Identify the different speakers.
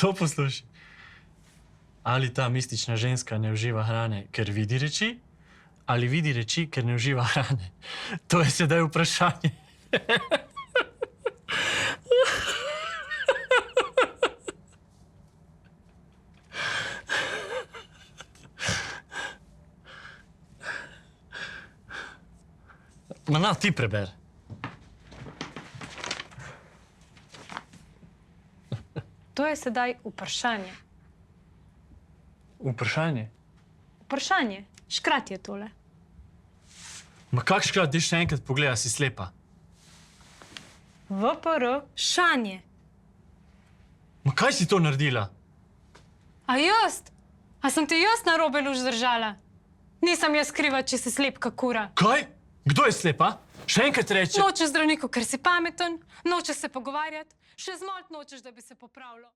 Speaker 1: To poslušaj. Ali ta mistična ženska ne uživa hrane, ker vidi reči, ali vidi reči, ker ne uživa hrane? To je sedaj vprašanje. Ma na, ti preber.
Speaker 2: To je sedaj vprašanje.
Speaker 1: Vprašanje?
Speaker 2: Vprašanje. Škrat je tole.
Speaker 1: Ma kakškrat ti še enkrat pogleda, si slepa?
Speaker 2: Vprašanje.
Speaker 1: Ma kaj si to naredila?
Speaker 2: A jaz? A sem te jaz narobe luč držala? Nisem jaz kriva, če si slep kot kura.
Speaker 1: Kaj? Kdo je slepa? Še enkrat reči.
Speaker 2: Nočeš zdravniku, ker si pameten, nočeš se pogovarjati, še zmolt nočeš, da bi se popravilo.